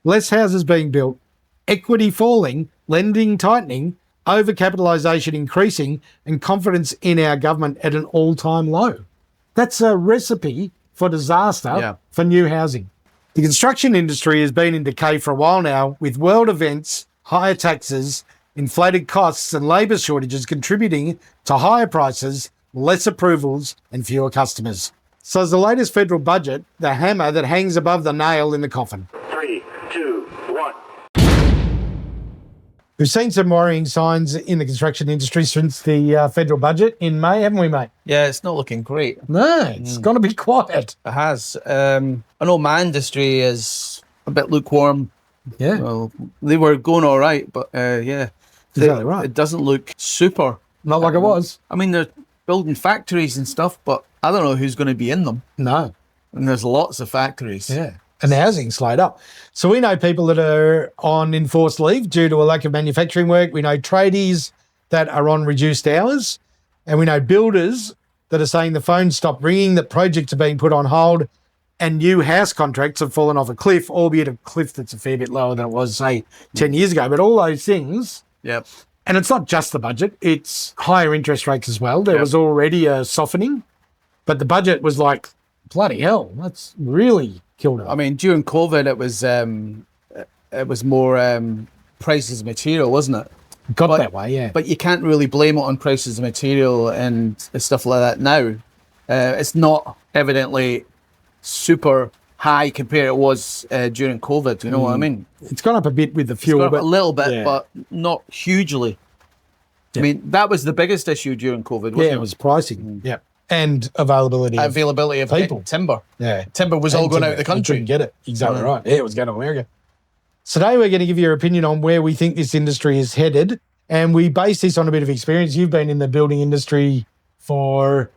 less houses being built, equity falling, lending tightening, overcapitalisation increasing, and confidence in our government at an all-time low. That's a recipe for disaster for new housing. The construction industry has been in decay for a while now, with world events, higher taxes, inflated costs and labour shortages contributing to higher prices, less approvals and fewer customers. So is the latest federal budget the hammer that hangs above the nail in the coffin? 3, 2, 1. We've seen some worrying signs in the construction industry since the federal budget in May, haven't we, mate? Yeah, it's not looking great. No, it's going to be quiet. It has. I know my industry is a bit lukewarm. Yeah. Well, they were going all right, but yeah. Exactly right. It doesn't look super. Not like it was. I mean, they're building factories and stuff, but I don't know who's going to be in them. No. And there's lots of factories. Yeah. And the housing slowed up. So we know people that are on enforced leave due to a lack of manufacturing work. We know tradies that are on reduced hours. And we know builders that are saying the phones stopped ringing, that projects are being put on hold, and new house contracts have fallen off a cliff, albeit a cliff that's a fair bit lower than it was, say, 10 years ago. But all those things. Yep. And it's not just the budget, it's higher interest rates as well. There was already a softening, but the budget was like, bloody hell, that's really killed it. I mean, during COVID, it was more prices of material, wasn't it? That way, yeah. But you can't really blame it on prices of material and stuff like that now. It's not evidently super high compared to it was during COVID. You know what I mean? It's gone up a bit with the fuel. It's gone up a little bit, yeah. but not hugely. Yeah. I mean, that was the biggest issue during COVID, wasn't it? It was pricing. Yeah. And availability of people. Timber. Yeah. Timber was all going out of the country. You couldn't get it. Exactly right. Yeah, it was going to America. Today we're going to give you your opinion on where we think this industry is headed. And we base this on a bit of experience. You've been in the building industry for...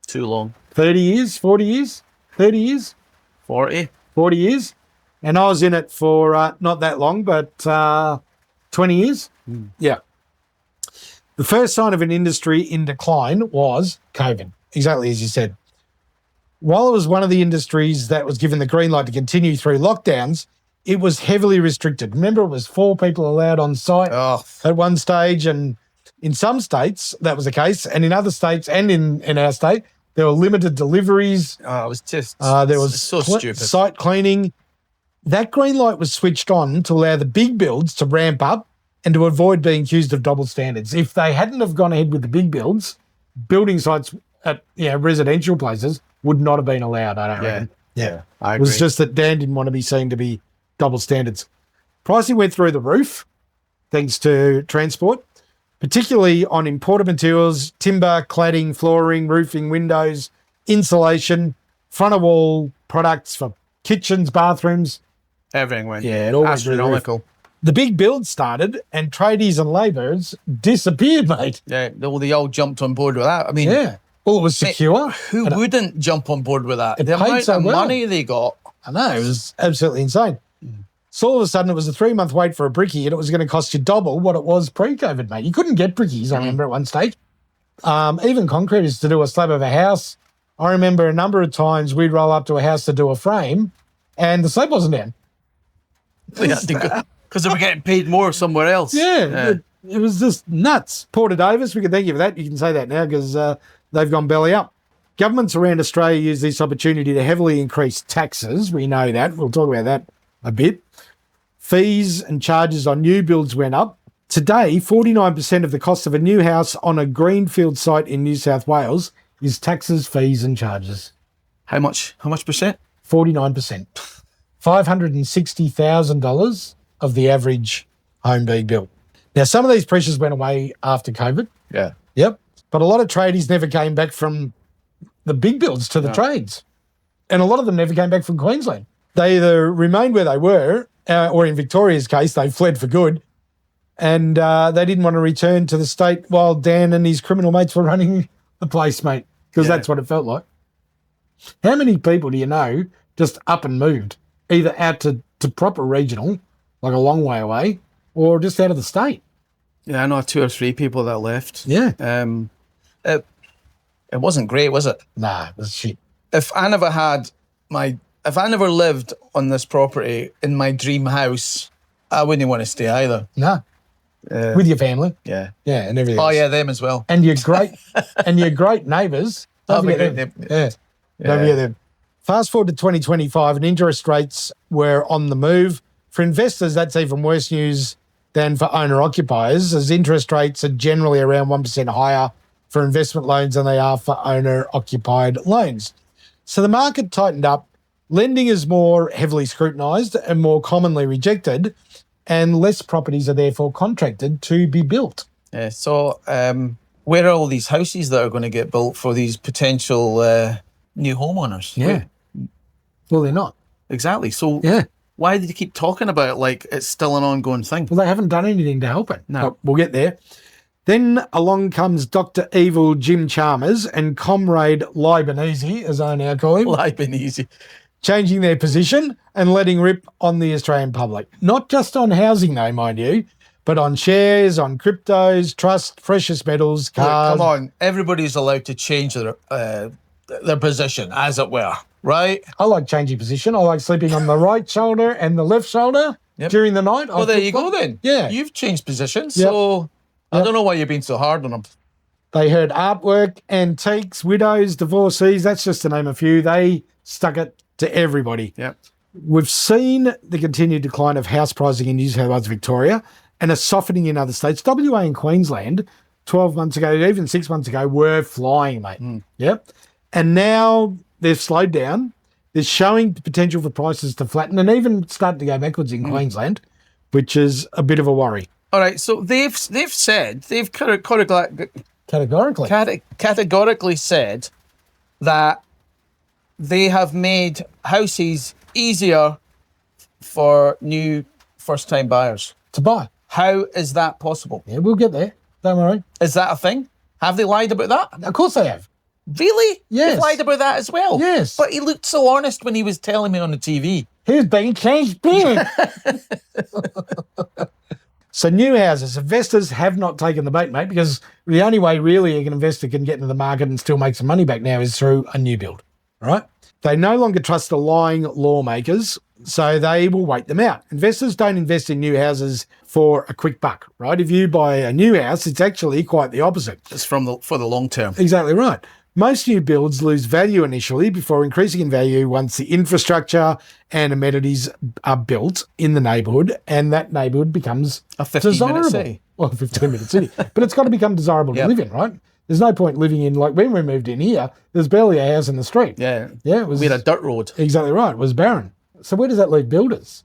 Too long. 30 years, 40 years, 30 years? 40 years. And I was in it for not that long, but 20 years. Yeah. The first sign of an industry in decline was COVID, exactly as you said. While it was one of the industries that was given the green light to continue through lockdowns, it was heavily restricted. Remember, it was 4 people allowed on site at one stage, and in some states that was the case, and in other states and in our state, there were limited deliveries. Oh, it was just there was so stupid. Site cleaning. That green light was switched on to allow the big builds to ramp up and to avoid being accused of double standards. If they hadn't have gone ahead with the big builds, building sites at residential places would not have been allowed, I don't reckon. Yeah, I agree. It was just that Dan didn't want to be seen to be double standards. Pricing went through the roof thanks to transport, particularly on imported materials, timber, cladding, flooring, roofing, windows, insulation, front of wall products for kitchens, bathrooms. Everything went it all astronomical. The big build started and tradies and labourers disappeared, mate. Yeah, they all jumped on board with that. I mean, well, it was secure. Mate, who wouldn't jump on board with that? It the paid amount so of well. money they got. I know, it was absolutely insane. So all of a sudden, it was a 3-month wait for a brickie, and it was going to cost you double what it was pre-COVID, mate. You couldn't get brickies, I remember, at one stage. Even concreters to do a slab of a house. I remember a number of times we'd roll up to a house to do a frame, and the slab wasn't down. Because they were getting paid more somewhere else. Yeah. It was just nuts. Porter Davis, we can thank you for that. You can say that now because they've gone belly up. Governments around Australia use this opportunity to heavily increase taxes. We know that. We'll talk about that a bit. Fees and charges on new builds went up. Today, 49% of the cost of a new house on a greenfield site in New South Wales is taxes, fees and charges. How much percent? 49%. $560,000 of the average home being built. Now, some of these pressures went away after COVID. Yeah. Yep. But a lot of tradies never came back from the big builds to the trades. And a lot of them never came back from Queensland. They either remained where they were, or in Victoria's case, they fled for good. And they didn't want to return to the state while Dan and his criminal mates were running the place, mate, because that's what it felt like. How many people do you know just up and moved, either out to proper regional, like a long way away, or just out of the state? Yeah, I know 2 or 3 people that left. Yeah. It wasn't great, was it? Nah, it was shit. If I never had my if I never lived on this property in my dream house, I wouldn't want to stay either. No. With your family. Yeah. Yeah, and everything Oh else. yeah, them as well. And your great neighbours. Don't forget them. Yeah. Don't forget them. Fast forward to 2025 and interest rates were on the move. For investors, that's even worse news than for owner-occupiers, as interest rates are generally around 1% higher for investment loans than they are for owner-occupied loans. So the market tightened up. Lending is more heavily scrutinised and more commonly rejected, and less properties are therefore contracted to be built. Yeah. So where are all these houses that are going to get built for these potential new homeowners? Yeah. Well, they're not. Exactly. So Yeah. why did you keep talking about it like it's still an ongoing thing? Well, they haven't done anything to help it. No. But we'll get there. Then along comes Dr. Evil Jim Chalmers and Comrade Libanese, as I now call him, Life been easy. changing their position and letting rip on the Australian public. Not just on housing, though, mind you, but on shares, on cryptos, trust, precious metals, cars. Look, come on, everybody's allowed to change their position, as it were, right? I like changing position. I like sleeping on the right shoulder and the left shoulder during the night. Well, there you go then. Yeah. You've changed positions, so I don't know why you're being so hard on them. They heard artwork, antiques, widows, divorcees. That's just to name a few. They stuck it to everybody. Yep. We've seen the continued decline of house pricing in New South Wales, Victoria, and a softening in other states. WA and Queensland, 12 months ago, even 6 months ago, were flying, mate. Yep. And now they've slowed down. They're showing the potential for prices to flatten and even start to go backwards in Queensland, which is a bit of a worry. All right, so they've said, they've categorically said that they have made houses easier for new first-time buyers. To buy. How is that possible? Yeah, we'll get there. Don't worry. Is that a thing? Have they lied about that? Of course they have. Really? Yes. They've lied about that as well? Yes. But he looked so honest when he was telling me on the TV. Who's being transparent? So new houses, investors have not taken the bait, mate, because the only way really an investor can get into the market and still make some money back now is through a new build, right? They no longer trust the lying lawmakers, so they will wait them out. Investors don't invest in new houses for a quick buck, right? If you buy a new house, it's actually quite the opposite. It's for the long term. Exactly right. Most new builds lose value initially before increasing in value once the infrastructure and amenities are built in the neighbourhood, and that neighbourhood becomes A 15-minute desirable. city. Well, a 15-minute city. But it's got to become desirable to live in, right? There's no point living in, like when we moved in here, there's barely a house in the street. Yeah. Yeah, it was We had a dirt road. exactly right. It was barren. So where does that leave builders?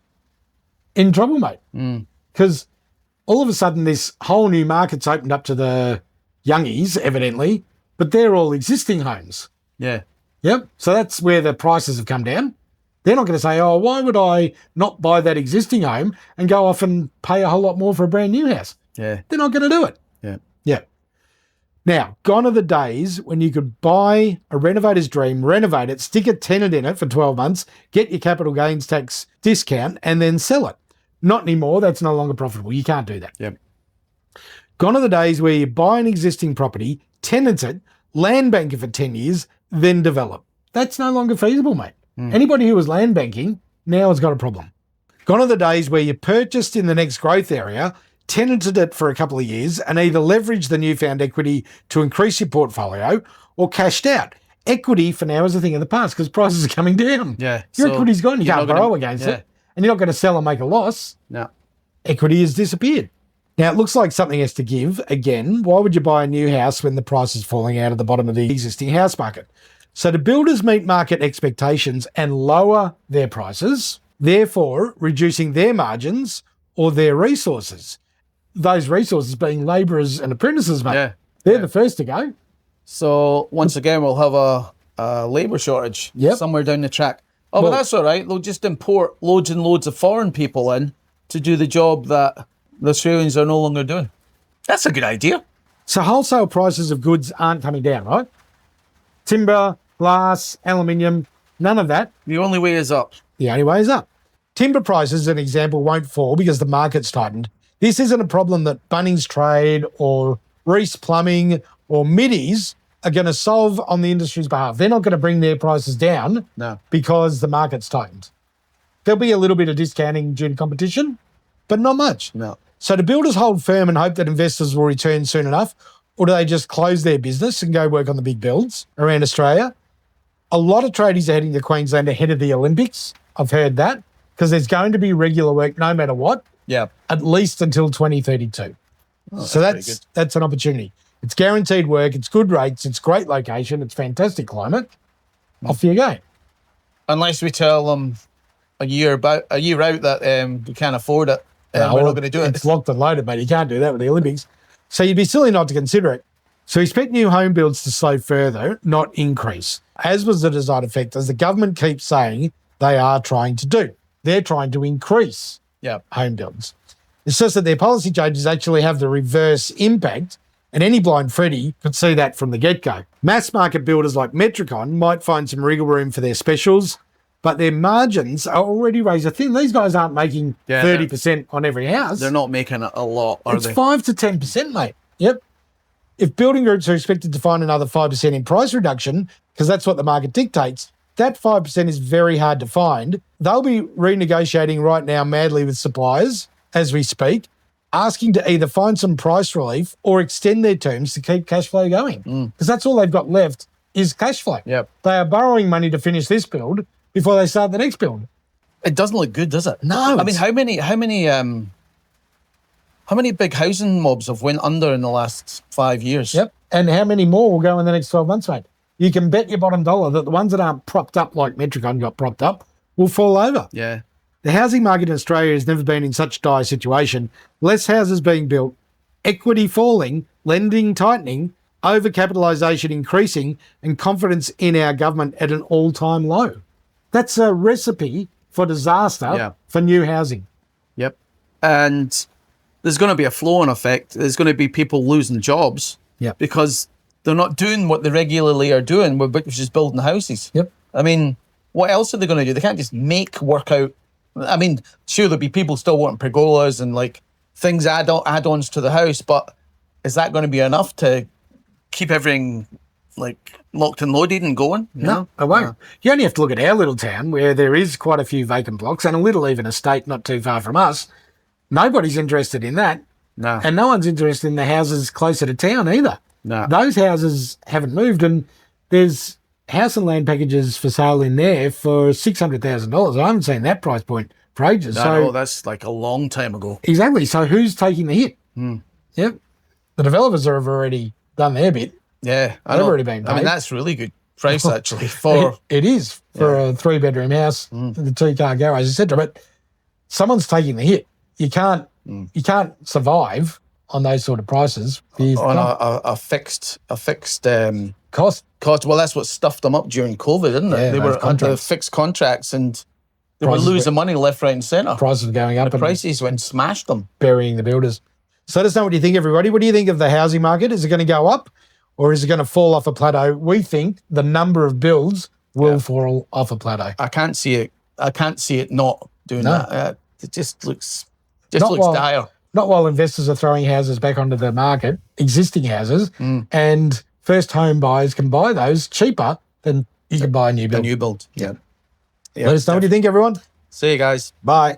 In trouble, mate. Because all of a sudden this whole new market's opened up to the youngies, evidently, but they're all existing homes. Yeah. Yep. So that's where the prices have come down. They're not going to say, oh, why would I not buy that existing home and go off and pay a whole lot more for a brand new house? Yeah. They're not going to do it. Yeah. Yeah. Now, gone are the days when you could buy a renovator's dream, renovate it, stick a tenant in it for 12 months, get your capital gains tax discount, and then sell it. Not anymore. That's no longer profitable. You can't do that. Yep. Gone are the days where you buy an existing property, tenant it, land bank it for 10 years, then develop. That's no longer feasible, mate. Anybody who was land banking now has got a problem. Gone are the days where you purchased in the next growth area, tenanted it for a couple of years, and either leveraged the newfound equity to increase your portfolio or cashed out. Equity for now is a thing of the past because prices are coming down. Yeah. Your so equity's gone. You you're can't not gonna- borrow against yeah. it. And you're not going to sell and make a loss. No. Equity has disappeared. Now, it looks like something has to give. Again, why would you buy a new house when the price is falling out of the bottom of the existing house market? So do builders meet market expectations and lower their prices, therefore reducing their margins or their resources? Those resources being labourers and apprentices, mate. Yeah. They're the first to go. So once again, we'll have a labour shortage somewhere down the track. Oh, Well- but that's all right. They'll just import loads and loads of foreign people in to do the job that the Australians are no longer doing. That's a good idea. So wholesale prices of goods aren't coming down, right? Timber, glass, aluminium, none of that. The only way is up. The only way is up. Timber prices, as an example, won't fall because the market's tightened. This isn't a problem that Bunnings Trade or Reece Plumbing or Middies are going to solve on the industry's behalf. They're not going to bring their prices down because the market's tightened. There'll be a little bit of discounting due to competition, but not much. No. So do builders hold firm and hope that investors will return soon enough, or do they just close their business and go work on the big builds around Australia? A lot of tradies are heading to Queensland ahead of the Olympics. I've heard that, because there's going to be regular work no matter what, at least until 2032. So that's an opportunity. It's guaranteed work, it's good rates, it's great location, it's fantastic climate. Off you go. Unless we tell them a year out that we can't afford it, we're not going to do it. It's locked and loaded, mate. You can't do that with the Olympics. So you'd be silly not to consider it. So expect new home builds to slow further, not increase, as was the desired effect, as the government keeps saying they are trying to do. They're trying to increase home builds. It's just that their policy changes actually have the reverse impact, and any blind Freddy could see that from the get-go. Mass market builders like Metricon might find some wriggle room for their specials, but their margins are already razor thin. These guys aren't making 30% on every house. They're not making it a lot, are they? It's 5 to 10%, mate. Yep. If building groups are expected to find another 5% in price reduction, because that's what the market dictates, that 5% is very hard to find. They'll be renegotiating right now madly with suppliers as we speak, asking to either find some price relief or extend their terms to keep cash flow going. Because that's all they've got left is cash flow. Yep. They are borrowing money to finish this build before they start the next build. It doesn't look good, does it? No. I mean, how many big housing mobs have went under in the last 5 years? Yep. And how many more will go in the next 12 months, mate? You can bet your bottom dollar that the ones that aren't propped up like Metricon got propped up will fall over. Yeah. The housing market in Australia has never been in such dire situation. Less houses being built, equity falling, lending tightening, overcapitalisation increasing, and confidence in our government at an all-time low. That's a recipe for disaster for new housing. Yep. And there's going to be a flow-on effect. There's going to be people losing jobs because they're not doing what they regularly are doing, which is building houses. Yep. I mean, what else are they going to do? They can't just make work out. I mean, sure, there'll be people still wanting pergolas and like things add-ons to the house, but is that going to be enough to keep everything like locked and loaded and going? No, it won't. You only have to look at our little town where there is quite a few vacant blocks and a little even estate not too far from us. Nobody's interested in that. No. And no one's interested in the houses closer to town either. No. Those houses haven't moved, and there's house and land packages for sale in there for $600,000. I haven't seen that price point for ages. No, that's like a long time ago. Exactly. So who's taking the hit? Yep. The developers have already done their bit. Yeah. They've already been paid. I mean, that's really good price actually for... It is for a 3-bedroom house, the 2-car garage, etc. But someone's taking the hit. You can't survive on those sort of prices. On a fixed Cost. Well, that's what stuffed them up during COVID, didn't it? Yeah, they those were under contracts. fixed contracts and they Prices were losing money left, right and centre. Prices going up. The prices went and smashed them. Burying the builders. So let us know what you think, everybody. What do you think of the housing market? Is it going to go up or is it going to fall off a plateau? We think the number of builds will fall off a plateau. I can't see it not doing that. It just looks dire. Not while investors are throwing houses back onto the market, existing houses, and first home buyers can buy those cheaper than you can buy a new build. A new build. Yeah. Let us know what you think, everyone. See you guys. Bye.